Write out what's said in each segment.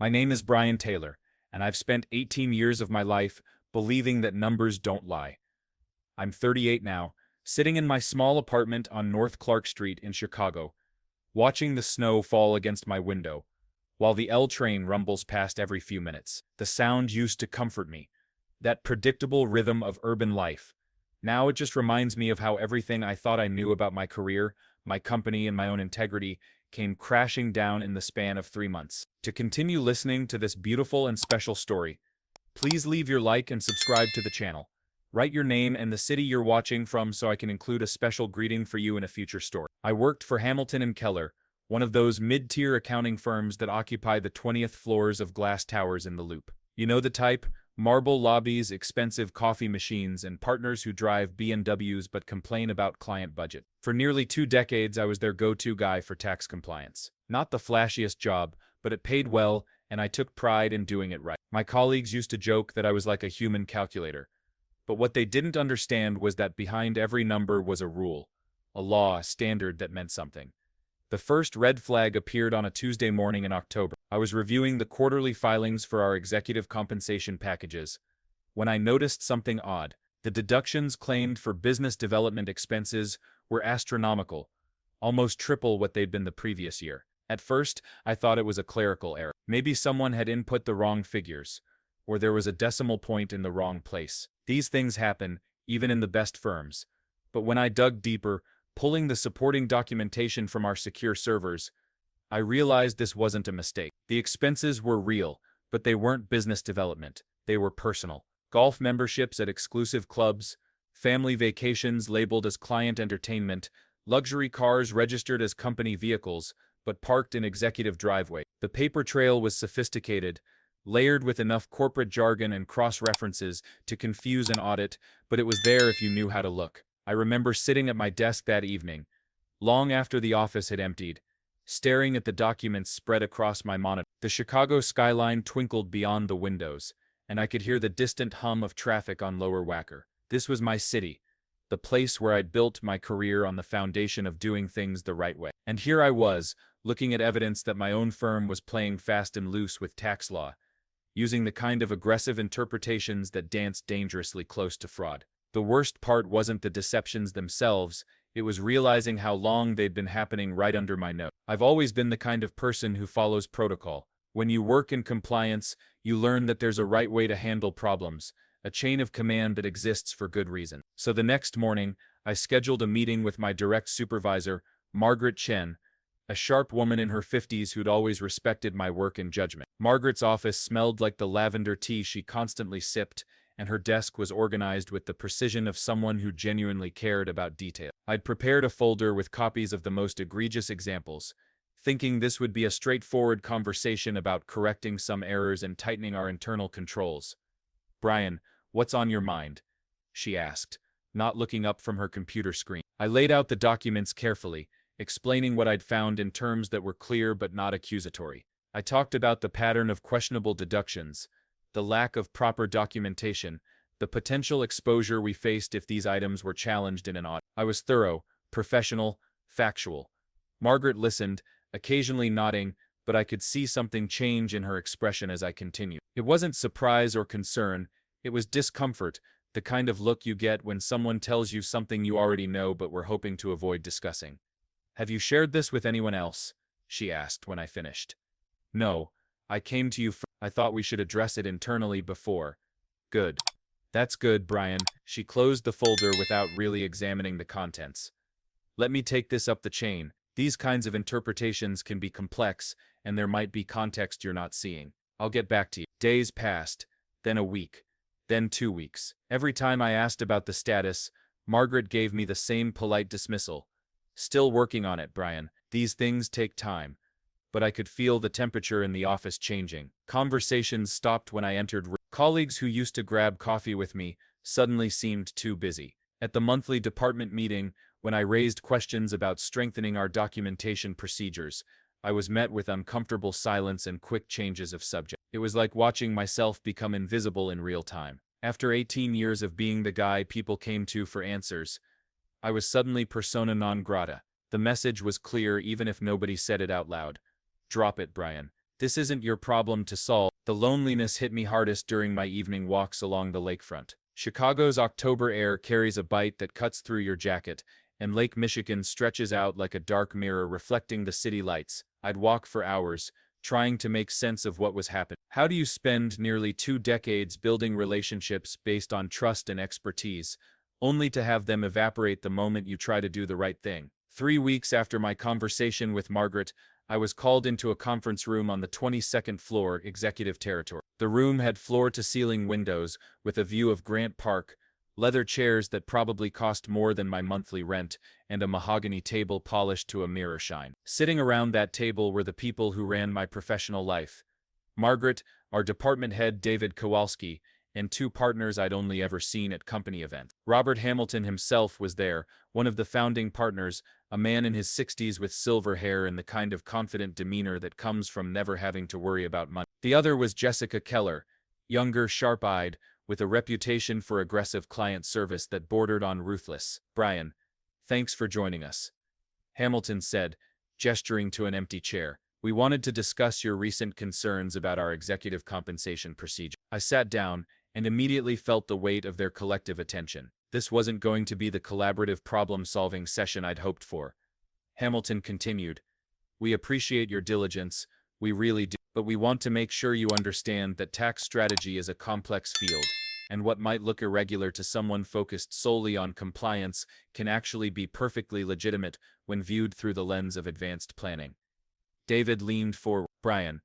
My name is Brian Taylor, and I've spent 18 years of my life believing that numbers don't lie. I'm 38 now, sitting in my small apartment on North Clark Street in Chicago, watching the snow fall against my window, while the L train rumbles past every few minutes. The sound used to comfort me, that predictable rhythm of urban life. Now it just reminds me of how everything I thought I knew about my career, my company, and my own integrity came crashing down in the span of 3 months. To continue listening to this beautiful and special story, please leave your like and subscribe to the channel. Write your name and the city you're watching from so I can include a special greeting for you in a future story. I worked for Hamilton and Keller, one of those mid-tier accounting firms that occupy the 20th floors of glass towers in the Loop. You know the type: marble lobbies, expensive coffee machines, and partners who drive BMWs but complain about client budget. For nearly 2 decades, I was their go-to guy for tax compliance. Not the flashiest job, but it paid well, and I took pride in doing it right. My colleagues used to joke that I was like a human calculator. But what they didn't understand was that behind every number was a rule, a law, a standard that meant something. The first red flag appeared on a Tuesday morning in October. I was reviewing the quarterly filings for our executive compensation packages when I noticed something odd. The deductions claimed for business development expenses were astronomical, almost triple what they'd been the previous year. At first, I thought it was a clerical error. Maybe someone had input the wrong figures, or there was a decimal point in the wrong place. These things happen, even in the best firms. But when I dug deeper, pulling the supporting documentation from our secure servers, I realized this wasn't a mistake. The expenses were real, but they weren't business development. They were personal. Golf memberships at exclusive clubs, family vacations labeled as client entertainment, luxury cars registered as company vehicles, but parked in executive driveway. The paper trail was sophisticated, layered with enough corporate jargon and cross-references to confuse an audit, but it was there if you knew how to look. I remember sitting at my desk that evening, long after the office had emptied, staring at the documents spread across my monitor. The Chicago skyline twinkled beyond the windows, and I could hear the distant hum of traffic on Lower Wacker. This was my city, the place where I'd built my career on the foundation of doing things the right way. And here I was, looking at evidence that my own firm was playing fast and loose with tax law, using the kind of aggressive interpretations that danced dangerously close to fraud. The worst part wasn't the deceptions themselves, it was realizing how long they'd been happening right under my nose. I've always been the kind of person who follows protocol. When you work in compliance, you learn that there's a right way to handle problems, a chain of command that exists for good reason. So the next morning, I scheduled a meeting with my direct supervisor, Margaret Chen, a sharp woman in her 50s who'd always respected my work and judgment. Margaret's office smelled like the lavender tea she constantly sipped, and her desk was organized with the precision of someone who genuinely cared about detail. I'd prepared a folder with copies of the most egregious examples, thinking this would be a straightforward conversation about correcting some errors and tightening our internal controls. "Brian, what's on your mind?" she asked, not looking up from her computer screen. I laid out the documents carefully, explaining what I'd found in terms that were clear but not accusatory. I talked about the pattern of questionable deductions, the lack of proper documentation, the potential exposure we faced if these items were challenged in an audit. I was thorough, professional, factual. Margaret listened, occasionally nodding, but I could see something change in her expression as I continued. It wasn't surprise or concern, it was discomfort, the kind of look you get when someone tells you something you already know but were hoping to avoid discussing. "Have you shared this with anyone else?" she asked when I finished. "No, I came to you first. I thought we should address it internally before." "Good. That's good, Brian." She closed the folder without really examining the contents. "Let me take this up the chain. These kinds of interpretations can be complex, and there might be context you're not seeing. I'll get back to you." Days passed, then a week, then 2 weeks. Every time I asked about the status, Margaret gave me the same polite dismissal. "Still working on it, Brian. These things take time." But I could feel the temperature in the office changing. Conversations stopped when I entered. Colleagues who used to grab coffee with me suddenly seemed too busy. At the monthly department meeting, when I raised questions about strengthening our documentation procedures, I was met with uncomfortable silence and quick changes of subject. It was like watching myself become invisible in real time. After 18 years of being the guy people came to for answers, I was suddenly persona non grata. The message was clear even if nobody said it out loud. "Drop it, Brian. This isn't your problem to solve. The loneliness hit me hardest during my evening walks along the lakefront. Chicago's October air carries a bite that cuts through your jacket, and Lake Michigan stretches out like a dark mirror reflecting the city lights. I'd walk for hours, trying to make sense of what was happening. How do you spend nearly 2 decades building relationships based on trust and expertise, only to have them evaporate the moment you try to do the right thing? 3 weeks after my conversation with Margaret, I was called into a conference room on the 22nd floor, executive territory. The room had floor-to-ceiling windows with a view of Grant Park, leather chairs that probably cost more than my monthly rent, and a mahogany table polished to a mirror shine. Sitting around that table were the people who ran my professional life. Margaret, our department head David Kowalski, and 2 partners I'd only ever seen at company events. Robert Hamilton himself was there, one of the founding partners, a man in his 60s with silver hair and the kind of confident demeanor that comes from never having to worry about money. The other was Jessica Keller, younger, sharp-eyed, with a reputation for aggressive client service that bordered on ruthless. "Brian, thanks for joining us," Hamilton said, gesturing to an empty chair. "We wanted to discuss your recent concerns about our executive compensation procedure." I sat down and immediately felt the weight of their collective attention. This wasn't going to be the collaborative problem-solving session I'd hoped for. Hamilton continued, "We appreciate your diligence, we really do, but we want to make sure you understand that tax strategy is a complex field, and what might look irregular to someone focused solely on compliance can actually be perfectly legitimate when viewed through the lens of advanced planning." David leaned forward. "Brian,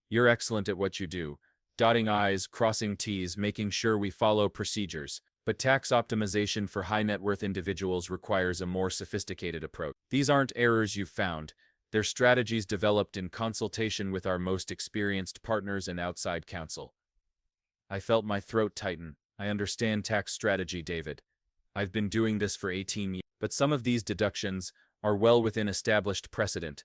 you're excellent at what you do, dotting I's, crossing T's, making sure we follow procedures. But tax optimization for high-net-worth individuals requires a more sophisticated approach. These aren't errors you've found. They're strategies developed in consultation with our most experienced partners and outside counsel." I felt my throat tighten. "I understand tax strategy, David. I've been doing this for 18 years. But some of these deductions are well within established precedent."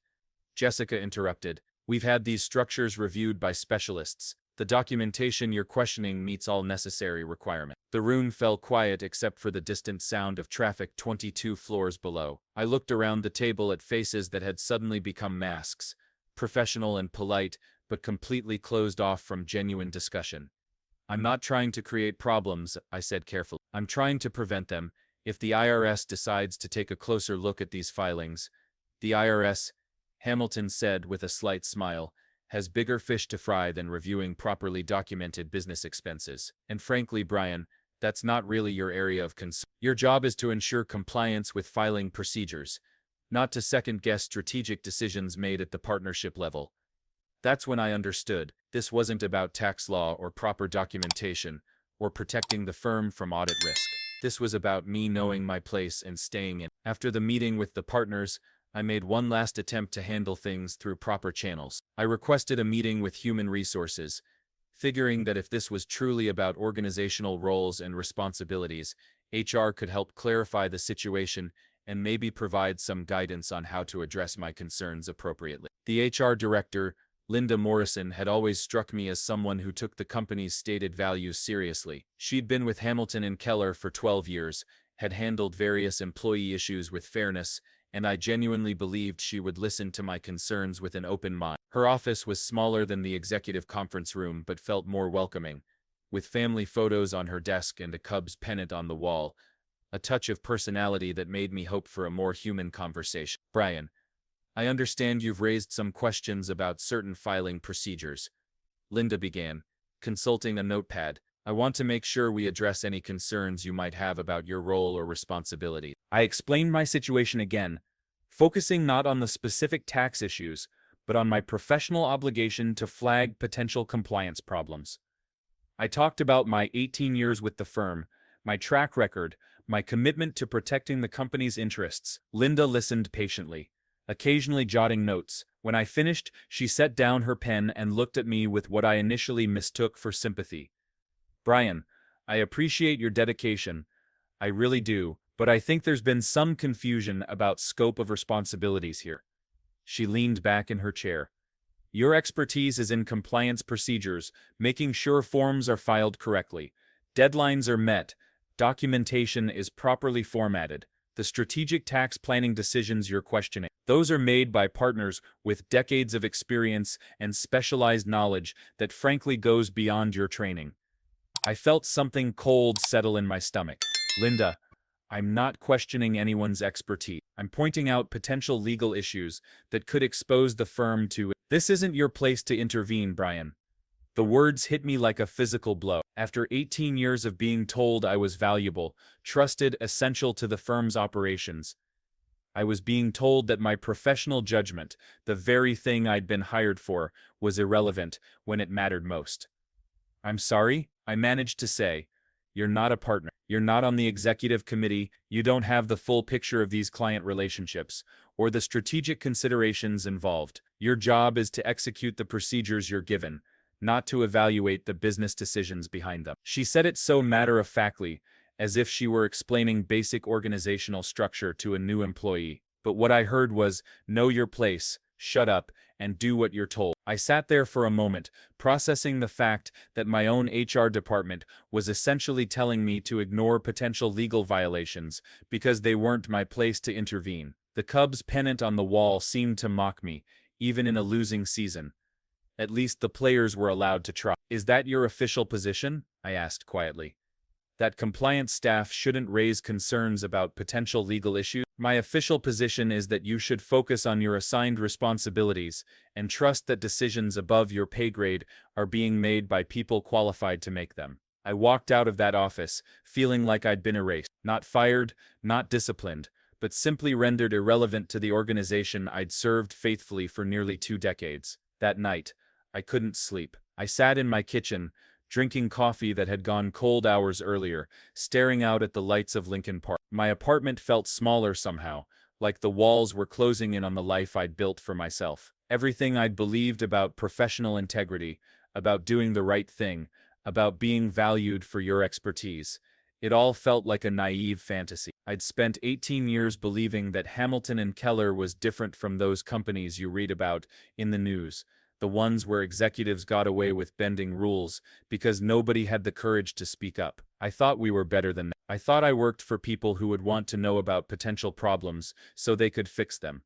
Jessica interrupted. "We've had these structures reviewed by specialists. The documentation you're questioning meets all necessary requirements." The room fell quiet except for the distant sound of traffic 22 floors below. I looked around the table at faces that had suddenly become masks, professional and polite, but completely closed off from genuine discussion. "I'm not trying to create problems," I said carefully. "I'm trying to prevent them. If the IRS decides to take a closer look at these filings." "The IRS," Hamilton said with a slight smile, "has bigger fish to fry than reviewing properly documented business expenses. And frankly, Brian, that's not really your area of concern. Your job is to ensure compliance with filing procedures, not to second-guess strategic decisions made at the partnership level." That's when I understood. This wasn't about tax law or proper documentation, or protecting the firm from audit risk. This was about me knowing my place and staying in. After the meeting with the partners, I made one last attempt to handle things through proper channels. I requested a meeting with Human Resources, figuring that if this was truly about organizational roles and responsibilities, HR could help clarify the situation and maybe provide some guidance on how to address my concerns appropriately. The HR director, Linda Morrison, had always struck me as someone who took the company's stated values seriously. She'd been with Hamilton and Keller for 12 years, had handled various employee issues with fairness, and I genuinely believed she would listen to my concerns with an open mind. Her office was smaller than the executive conference room but felt more welcoming, with family photos on her desk and a Cubs pennant on the wall, a touch of personality that made me hope for a more human conversation. "Brian, I understand you've raised some questions about certain filing procedures," Linda began, consulting a notepad. "I want to make sure we address any concerns you might have about your role or responsibility." I explained my situation again, focusing not on the specific tax issues, but on my professional obligation to flag potential compliance problems. I talked about my 18 years with the firm, my track record, my commitment to protecting the company's interests. Linda listened patiently, occasionally jotting notes. When I finished, she set down her pen and looked at me with what I initially mistook for sympathy. "Brian, I appreciate your dedication. I really do, but I think there's been some confusion about scope of responsibilities here." She leaned back in her chair. "Your expertise is in compliance procedures, making sure forms are filed correctly, deadlines are met, documentation is properly formatted. The strategic tax planning decisions you're questioning, Those are made by partners with decades of experience and specialized knowledge that frankly goes beyond your training. I felt something cold settle in my stomach. Linda, I'm not questioning anyone's expertise. I'm pointing out potential legal issues that could expose the firm to. This isn't your place to intervene, Brian. The words hit me like a physical blow. After 18 years of being told I was valuable, trusted, essential to the firm's operations, I was being told that my professional judgment, the very thing I'd been hired for, was irrelevant when it mattered most. I'm sorry, I managed to say. You're not a partner. You're not on the executive committee. You don't have the full picture of these client relationships or the strategic considerations involved. Your job is to execute the procedures you're given, not to evaluate the business decisions behind them. She said it so matter-of-factly, as if she were explaining basic organizational structure to a new employee. But what I heard was, know your place, shut up, and do what you're told. I sat there for a moment, processing the fact that my own HR department was essentially telling me to ignore potential legal violations because they weren't my place to intervene. The Cubs pennant on the wall seemed to mock me, even in a losing season. At least the players were allowed to try. Is that your official position? I asked quietly. That compliance staff shouldn't raise concerns about potential legal issues? My official position is that you should focus on your assigned responsibilities and trust that decisions above your pay grade are being made by people qualified to make them. I walked out of that office, feeling like I'd been erased. Not fired, not disciplined, but simply rendered irrelevant to the organization I'd served faithfully for nearly 2 decades. That night, I couldn't sleep. I sat in my kitchen, drinking coffee that had gone cold hours earlier, staring out at the lights of Lincoln Park. My apartment felt smaller somehow, like the walls were closing in on the life I'd built for myself. Everything I'd believed about professional integrity, about doing the right thing, about being valued for your expertise, it all felt like a naive fantasy. I'd spent 18 years believing that Hamilton and Keller was different from those companies you read about in the news. The ones where executives got away with bending rules because nobody had the courage to speak up. I thought we were better than that. I thought I worked for people who would want to know about potential problems so they could fix them.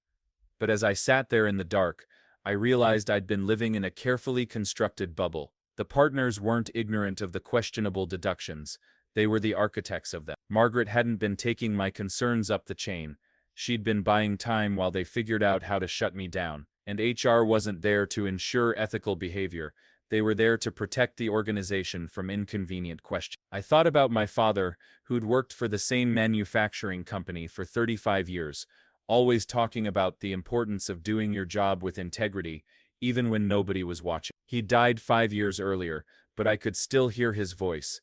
But as I sat there in the dark, I realized I'd been living in a carefully constructed bubble. The partners weren't ignorant of the questionable deductions. They were the architects of them. Margaret hadn't been taking my concerns up the chain. She'd been buying time while they figured out how to shut me down. And HR wasn't there to ensure ethical behavior. They were there to protect the organization from inconvenient questions. I thought about my father, who'd worked for the same manufacturing company for 35 years, always talking about the importance of doing your job with integrity, even when nobody was watching. He died 5 years earlier, but I could still hear his voice.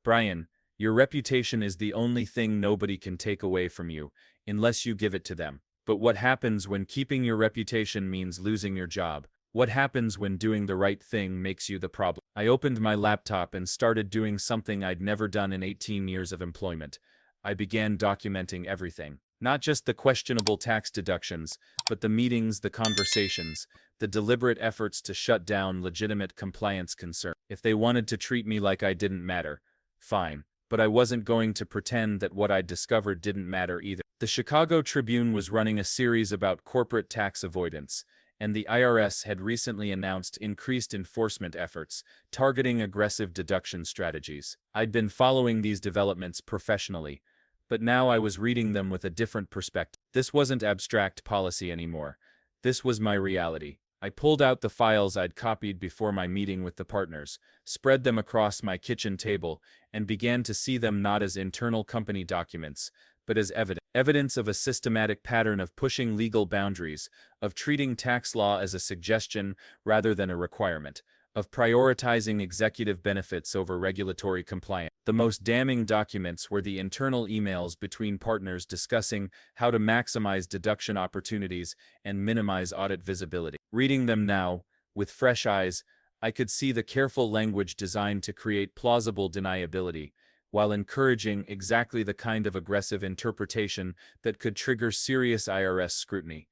Brian, your reputation is the only thing nobody can take away from you, unless you give it to them. But what happens when keeping your reputation means losing your job? What happens when doing the right thing makes you the problem? I opened my laptop and started doing something I'd never done in 18 years of employment. I began documenting everything. Not just the questionable tax deductions, but the meetings, the conversations, the deliberate efforts to shut down legitimate compliance concerns. If they wanted to treat me like I didn't matter, fine. But I wasn't going to pretend that what I'd discovered didn't matter either. The Chicago Tribune was running a series about corporate tax avoidance, and the IRS had recently announced increased enforcement efforts, targeting aggressive deduction strategies. I'd been following these developments professionally, but now I was reading them with a different perspective. This wasn't abstract policy anymore. This was my reality. I pulled out the files I'd copied before my meeting with the partners, spread them across my kitchen table, and began to see them not as internal company documents, but as evidence of a systematic pattern of pushing legal boundaries, of treating tax law as a suggestion rather than a requirement, of prioritizing executive benefits over regulatory compliance. The most damning documents were the internal emails between partners discussing how to maximize deduction opportunities and minimize audit visibility. Reading them now, with fresh eyes, I could see the careful language designed to create plausible deniability, while encouraging exactly the kind of aggressive interpretation that could trigger serious IRS scrutiny.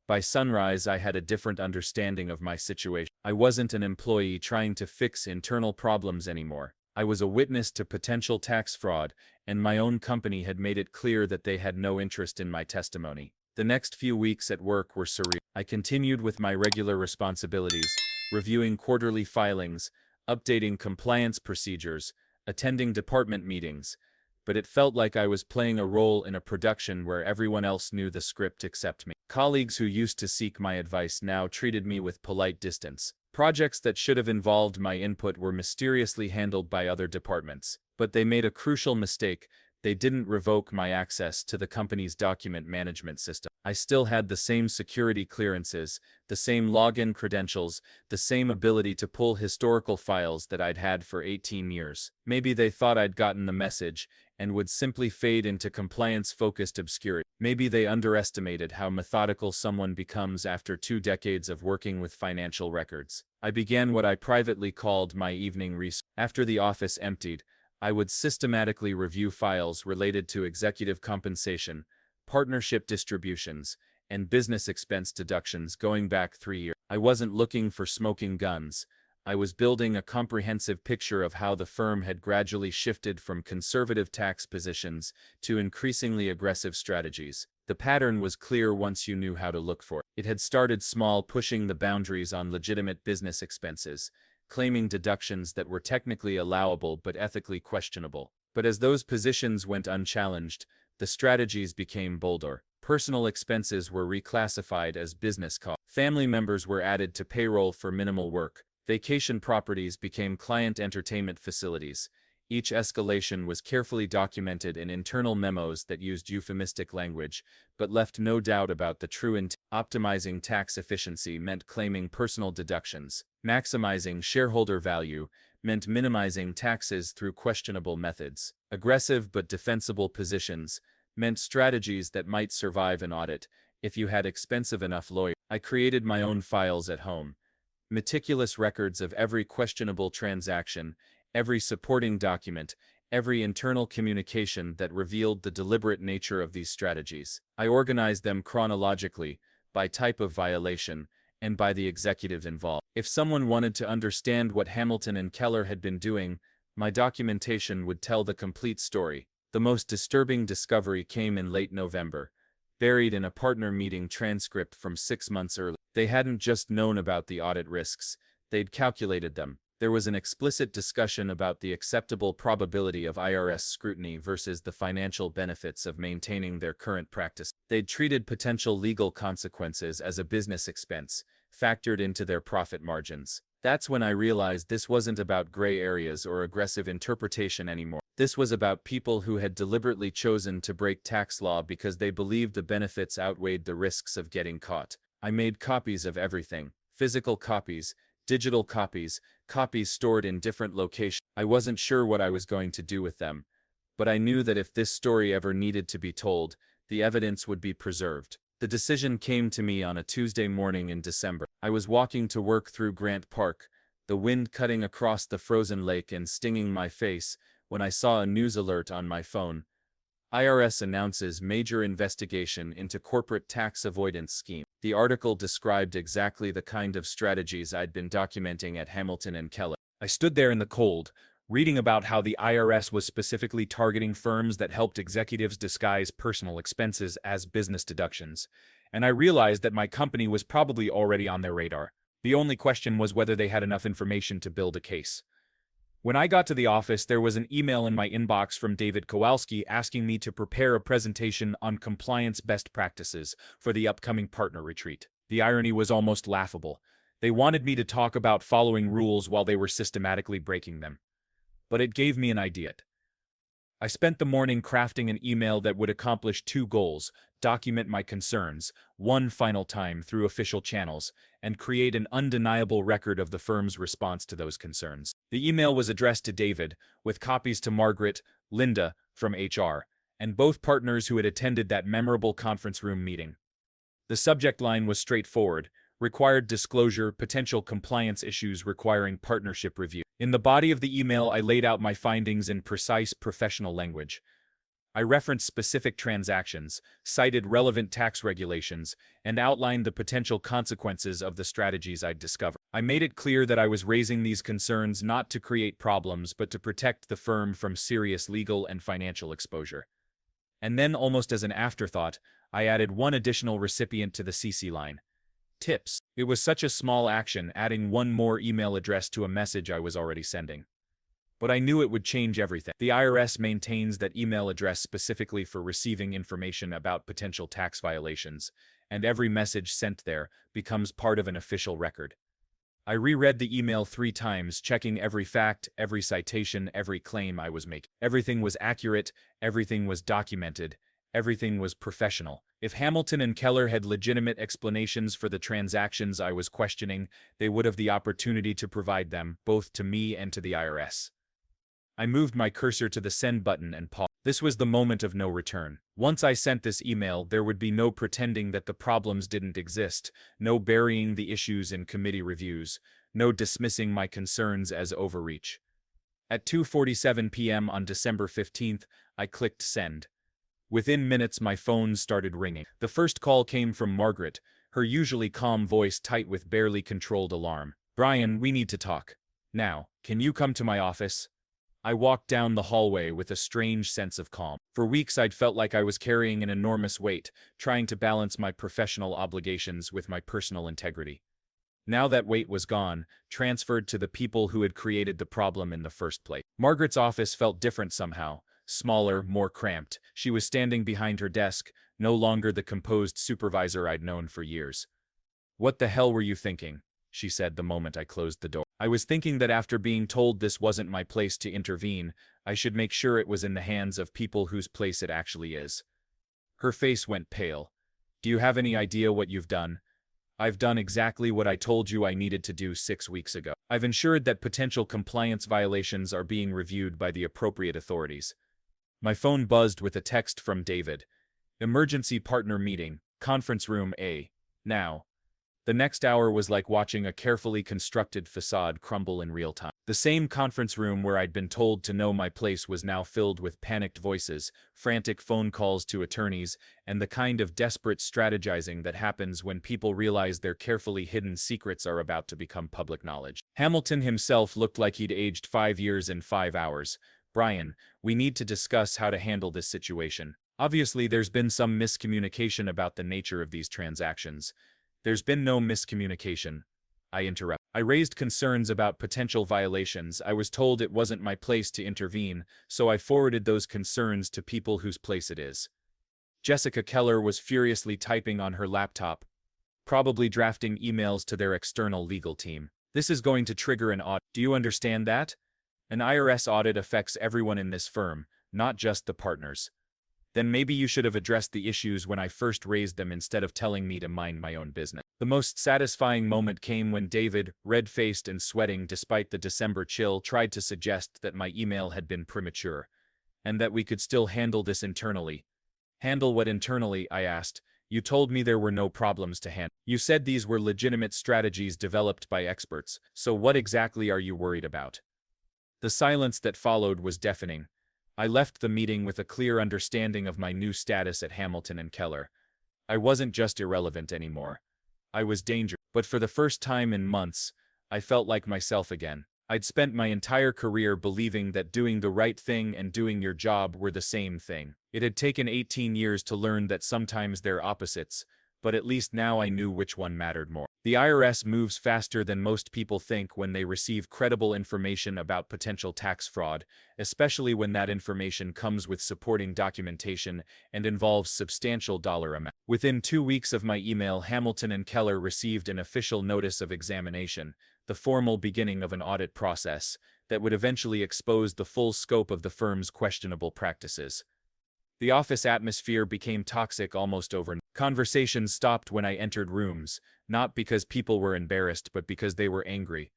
By sunrise, I had a different understanding of my situation. I wasn't an employee trying to fix internal problems anymore. I was a witness to potential tax fraud, and my own company had made it clear that they had no interest in my testimony. The next few weeks at work were surreal. I continued with my regular responsibilities, reviewing quarterly filings, updating compliance procedures, attending department meetings, but it felt like I was playing a role in a production where everyone else knew the script except me. Colleagues who used to seek my advice now treated me with polite distance. Projects that should have involved my input were mysteriously handled by other departments. But they made a crucial mistake. They didn't revoke my access to the company's document management system. I still had the same security clearances, the same login credentials, the same ability to pull historical files that I'd had for 18 years. Maybe they thought I'd gotten the message and would simply fade into compliance-focused obscurity. Maybe they underestimated how methodical someone becomes after 2 decades of working with financial records. I began what I privately called my evening research. After the office emptied, I would systematically review files related to executive compensation, partnership distributions, and business expense deductions going back 3 years. I wasn't looking for smoking guns. I was building a comprehensive picture of how the firm had gradually shifted from conservative tax positions to increasingly aggressive strategies. The pattern was clear once you knew how to look for it. It had started small, pushing the boundaries on legitimate business expenses, claiming deductions that were technically allowable but ethically questionable. But as those positions went unchallenged, the strategies became bolder. Personal expenses were reclassified as business costs. Family members were added to payroll for minimal work. Vacation properties became client entertainment facilities. Each escalation was carefully documented in internal memos that used euphemistic language, but left no doubt about the true intent. Optimizing tax efficiency meant claiming personal deductions. Maximizing shareholder value meant minimizing taxes through questionable methods. Aggressive but defensible positions meant strategies that might survive an audit if you had expensive enough lawyers. I created my own files at home. Meticulous records of every questionable transaction, every supporting document, every internal communication that revealed the deliberate nature of these strategies. I organized them chronologically, by type of violation, and by the executive involved. If someone wanted to understand what Hamilton and Keller had been doing, my documentation would tell the complete story. The most disturbing discovery came in late November, buried in a partner meeting transcript from 6 months earlier. They hadn't just known about the audit risks, they'd calculated them. There was an explicit discussion about the acceptable probability of IRS scrutiny versus the financial benefits of maintaining their current practice. They'd treated potential legal consequences as a business expense, factored into their profit margins. That's when I realized this wasn't about gray areas or aggressive interpretation anymore. This was about people who had deliberately chosen to break tax law because they believed the benefits outweighed the risks of getting caught. I made copies of everything: physical copies, digital copies, copies stored in different locations. I wasn't sure what I was going to do with them, but I knew that if this story ever needed to be told, the evidence would be preserved. The decision came to me on a Tuesday morning in December. I was walking to work through Grant Park, the wind cutting across the frozen lake and stinging my face, when I saw a news alert on my phone. IRS announces major investigation into corporate tax avoidance scheme. The article described exactly the kind of strategies I'd been documenting at Hamilton and Keller. I stood there in the cold, reading about how the IRS was specifically targeting firms that helped executives disguise personal expenses as business deductions, and I realized that my company was probably already on their radar. The only question was whether they had enough information to build a case. When I got to the office, there was an email in my inbox from David Kowalski asking me to prepare a presentation on compliance best practices for the upcoming partner retreat. The irony was almost laughable. They wanted me to talk about following rules while they were systematically breaking them. But it gave me an idea. I spent the morning crafting an email that would accomplish 2 goals: document my concerns one final time through official channels, and create an undeniable record of the firm's response to those concerns. The email was addressed to David, with copies to Margaret, Linda, from HR, and both partners who had attended that memorable conference room meeting. The subject line was straightforward: required disclosure, potential compliance issues requiring partnership review. In the body of the email, I laid out my findings in precise professional language. I referenced specific transactions, cited relevant tax regulations, and outlined the potential consequences of the strategies I'd discovered. I made it clear that I was raising these concerns not to create problems but to protect the firm from serious legal and financial exposure. And then, almost as an afterthought, I added one additional recipient to the CC line. Tips. It was such a small action, adding one more email address to a message I was already sending. But I knew it would change everything. The IRS maintains that email address specifically for receiving information about potential tax violations, and every message sent there becomes part of an official record. I reread the email 3 times, checking every fact, every citation, every claim I was making. Everything was accurate, everything was documented, everything was professional. If Hamilton and Keller had legitimate explanations for the transactions I was questioning, they would have the opportunity to provide them, both to me and to the IRS. I moved my cursor to the send button and paused. This was the moment of no return. Once I sent this email, there would be no pretending that the problems didn't exist, no burying the issues in committee reviews, no dismissing my concerns as overreach. At 2:47 p.m. on December 15th, I clicked send. Within minutes, my phone started ringing. The first call came from Margaret, her usually calm voice tight with barely controlled alarm. "Brian, we need to talk. Now, can you come to my office?" I walked down the hallway with a strange sense of calm. For weeks I'd felt like I was carrying an enormous weight, trying to balance my professional obligations with my personal integrity. Now that weight was gone, transferred to the people who had created the problem in the first place. Margaret's office felt different somehow, smaller, more cramped. She was standing behind her desk, no longer the composed supervisor I'd known for years. "What the hell were you thinking?" she said the moment I closed the door. "I was thinking that after being told this wasn't my place to intervene, I should make sure it was in the hands of people whose place it actually is." Her face went pale. "Do you have any idea what you've done?" "I've done exactly what I told you I needed to do 6 weeks ago. I've ensured that potential compliance violations are being reviewed by the appropriate authorities." My phone buzzed with a text from David. "Emergency partner meeting, conference room A. Now." The next hour was like watching a carefully constructed facade crumble in real time. The same conference room where I'd been told to know my place was now filled with panicked voices, frantic phone calls to attorneys, and the kind of desperate strategizing that happens when people realize their carefully hidden secrets are about to become public knowledge. Hamilton himself looked like he'd aged 5 years in 5 hours. "Brian, we need to discuss how to handle this situation. Obviously, there's been some miscommunication about the nature of these transactions." "There's been no miscommunication," I interrupted. "I raised concerns about potential violations. I was told it wasn't my place to intervene, so I forwarded those concerns to people whose place it is." Jessica Keller was furiously typing on her laptop, probably drafting emails to their external legal team. "This is going to trigger an audit. Do you understand that? An IRS audit affects everyone in this firm, not just the partners." "Then maybe you should have addressed the issues when I first raised them instead of telling me to mind my own business." The most satisfying moment came when David, red-faced and sweating despite the December chill, tried to suggest that my email had been premature, and that we could still handle this internally. "Handle what internally?" I asked. "You told me there were no problems to handle. You said these were legitimate strategies developed by experts, so what exactly are you worried about?" The silence that followed was deafening. I left the meeting with a clear understanding of my new status at Hamilton and Keller. I wasn't just irrelevant anymore. I was dangerous. But for the first time in months, I felt like myself again. I'd spent my entire career believing that doing the right thing and doing your job were the same thing. It had taken 18 years to learn that sometimes they're opposites, but at least now I knew which one mattered more. The IRS moves faster than most people think when they receive credible information about potential tax fraud, especially when that information comes with supporting documentation and involves substantial dollar amounts. Within 2 weeks of my email, Hamilton and Keller received an official notice of examination, the formal beginning of an audit process that would eventually expose the full scope of the firm's questionable practices. The office atmosphere became toxic almost overnight. Conversations stopped when I entered rooms, not because people were embarrassed but because they were angry.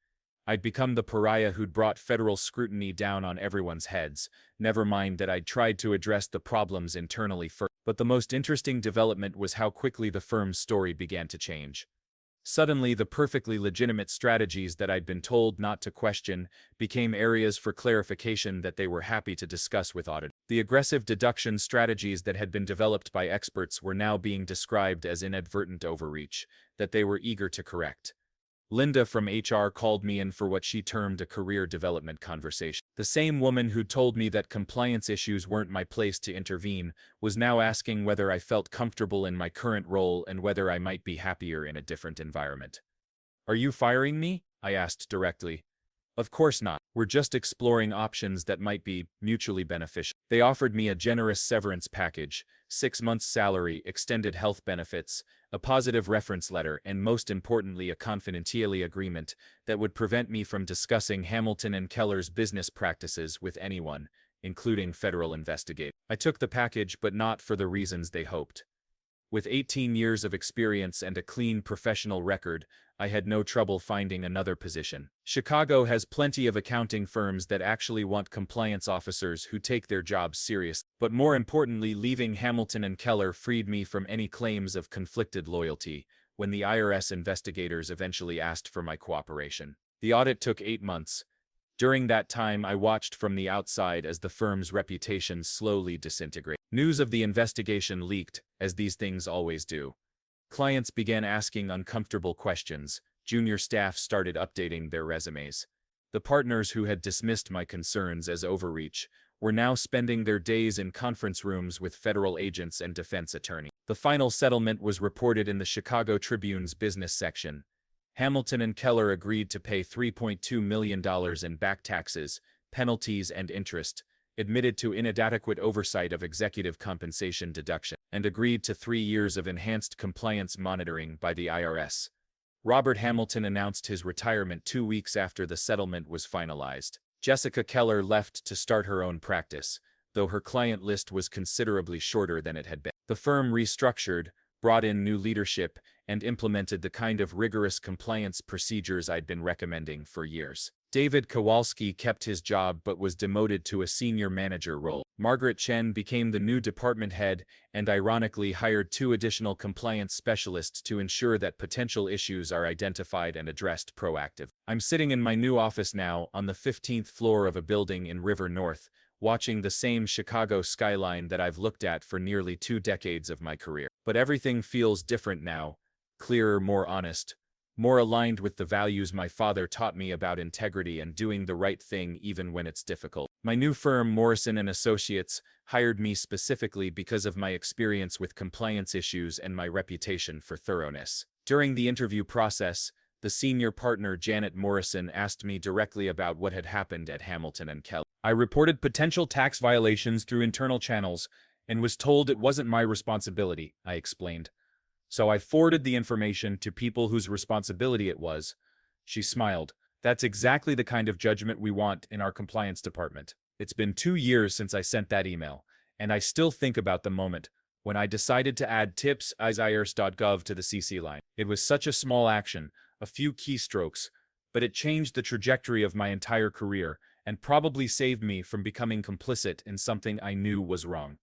I'd become the pariah who'd brought federal scrutiny down on everyone's heads, never mind that I'd tried to address the problems internally first. But the most interesting development was how quickly the firm's story began to change. Suddenly, the perfectly legitimate strategies that I'd been told not to question became areas for clarification that they were happy to discuss with auditors. The aggressive deduction strategies that had been developed by experts were now being described as inadvertent overreach, that they were eager to correct. Linda from HR called me in for what she termed a career development conversation. The same woman who told me that compliance issues weren't my place to intervene was now asking whether I felt comfortable in my current role and whether I might be happier in a different environment. "Are you firing me?" I asked directly. "Of course not. We're just exploring options that might be mutually beneficial." They offered me a generous severance package, 6 months' salary, extended health benefits, a positive reference letter, and most importantly a confidentiality agreement that would prevent me from discussing Hamilton and Keller's business practices with anyone, including federal investigators. I took the package, but not for the reasons they hoped. With 18 years of experience and a clean professional record, I had no trouble finding another position. Chicago has plenty of accounting firms that actually want compliance officers who take their jobs seriously. But more importantly, leaving Hamilton and Keller freed me from any claims of conflicted loyalty when the IRS investigators eventually asked for my cooperation. The audit took 8 months. During that time, I watched from the outside as the firm's reputation slowly disintegrated. News of the investigation leaked, as these things always do. Clients began asking uncomfortable questions. Junior staff started updating their resumes. The partners who had dismissed my concerns as overreach were now spending their days in conference rooms with federal agents and defense attorneys. The final settlement was reported in the Chicago Tribune's business section. Hamilton and Keller agreed to pay $3.2 million in back taxes, penalties, and interest, admitted to inadequate oversight of executive compensation deduction, and agreed to 3 years of enhanced compliance monitoring by the IRS. Robert Hamilton announced his retirement 2 weeks after the settlement was finalized. Jessica Keller left to start her own practice, though her client list was considerably shorter than it had been. The firm restructured, brought in new leadership, and implemented the kind of rigorous compliance procedures I'd been recommending for years. David Kowalski kept his job but was demoted to a senior manager role. Margaret Chen became the new department head and ironically hired 2 additional compliance specialists to ensure that potential issues are identified and addressed proactively. I'm sitting in my new office now on the 15th floor of a building in River North, watching the same Chicago skyline that I've looked at for nearly 2 decades of my career. But everything feels different now, clearer, more honest, more aligned with the values my father taught me about integrity and doing the right thing even when it's difficult. My new firm, Morrison & Associates, hired me specifically because of my experience with compliance issues and my reputation for thoroughness. During the interview process, the senior partner Janet Morrison asked me directly about what had happened at Hamilton and Keller. I reported potential tax violations through internal channels and was told it wasn't my responsibility, I explained. So I forwarded the information to people whose responsibility it was. She smiled. That's exactly the kind of judgment we want in our compliance department. It's been 2 years since I sent that email, and I still think about the moment when I decided to add tips@irs.gov to the CC line. It was such a small action, a few keystrokes, but it changed the trajectory of my entire career and probably saved me from becoming complicit in something I knew was wrong.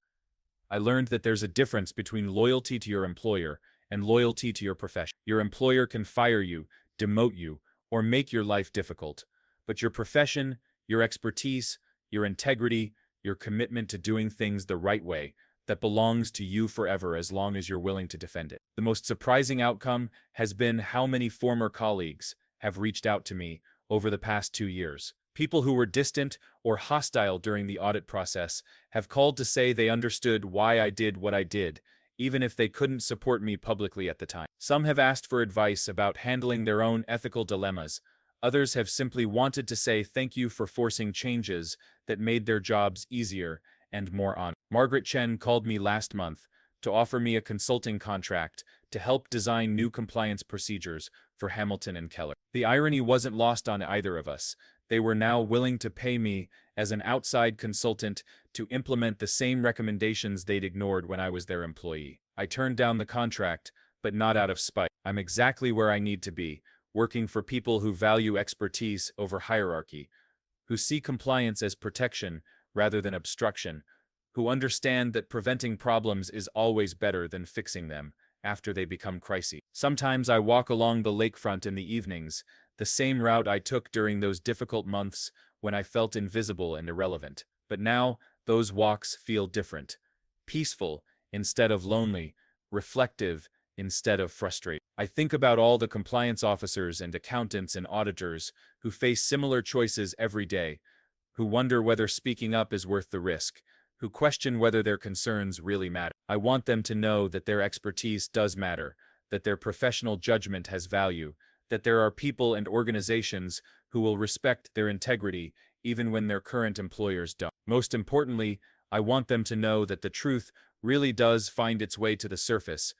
I learned that there's a difference between loyalty to your employer and loyalty to your profession. Your employer can fire you, demote you, or make your life difficult, but your profession, your expertise, your integrity, your commitment to doing things the right way, that belongs to you forever as long as you're willing to defend it. The most surprising outcome has been how many former colleagues have reached out to me over the past 2 years. People who were distant or hostile during the audit process have called to say they understood why I did what I did, even if they couldn't support me publicly at the time. Some have asked for advice about handling their own ethical dilemmas. Others have simply wanted to say thank you for forcing changes that made their jobs easier and more honest. Margaret Chen called me last month to offer me a consulting contract to help design new compliance procedures for Hamilton and Keller. The irony wasn't lost on either of us. They were now willing to pay me as an outside consultant to implement the same recommendations they'd ignored when I was their employee. I turned down the contract, but not out of spite. I'm exactly where I need to be, working for people who value expertise over hierarchy, who see compliance as protection rather than obstruction, who understand that preventing problems is always better than fixing them after they become crises. Sometimes I walk along the lakefront in the evenings, the same route I took during those difficult months when I felt invisible and irrelevant. But now, those walks feel different. Peaceful instead of lonely, reflective instead of frustrate. I think about all the compliance officers and accountants and auditors who face similar choices every day, who wonder whether speaking up is worth the risk, who question whether their concerns really matter. I want them to know that their expertise does matter, that their professional judgment has value, that there are people and organizations who will respect their integrity even when their current employers don't. Most importantly, I want them to know that the truth really does find its way to the surface,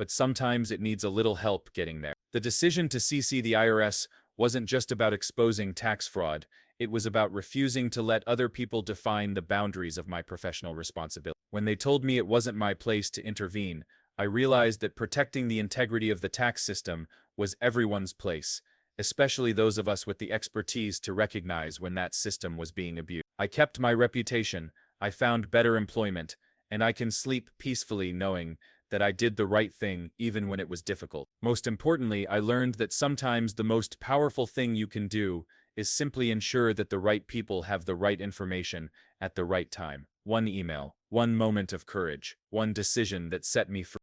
but sometimes it needs a little help getting there. The decision to CC the IRS wasn't just about exposing tax fraud, it was about refusing to let other people define the boundaries of my professional responsibility. When they told me it wasn't my place to intervene, I realized that protecting the integrity of the tax system was everyone's place, especially those of us with the expertise to recognize when that system was being abused. I kept my reputation, I found better employment, and I can sleep peacefully knowing that I did the right thing even when it was difficult. Most importantly, I learned that sometimes the most powerful thing you can do is simply ensure that the right people have the right information at the right time. One email, one moment of courage, one decision that set me free.